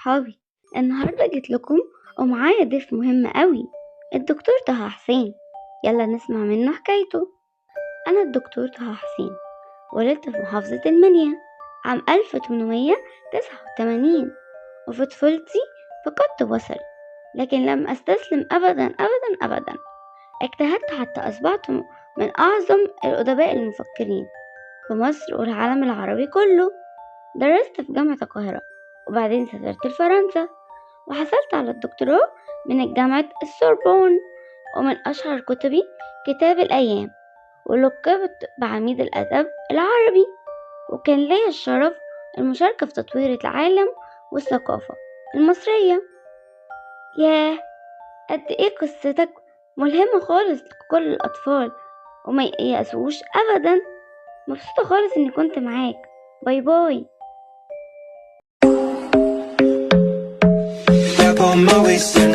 صحابي، النهاردة جيت لكم ومعايا ضيف مهم قوي، الدكتور طه حسين. يلا نسمع منه حكايته. أنا الدكتور طه حسين، ولدت في محافظة المنيا عام 1889، وفي طفولتي فقدت بصري، لكن لم أستسلم أبدا أبدا أبدا. اجتهدت حتى أصبحت من أعظم الأدباء المفكرين في مصر والعالم العربي كله. درست في جامعة القاهرة، وبعدين سافرت لفرنسا وحصلت على الدكتوراه من جامعة السوربون. ومن أشهر كتبي كتاب الأيام، ولقبت بعميد الأدب العربي. وكان لي الشرف المشاركة في تطوير العالم والثقافة المصرية. ياه، قد إيه قصتك ملهمة خالص لكل الأطفال، وما ييأسوش أبدا. مبسوطة خالص إني كنت معاك. باي باي. Back on my waist and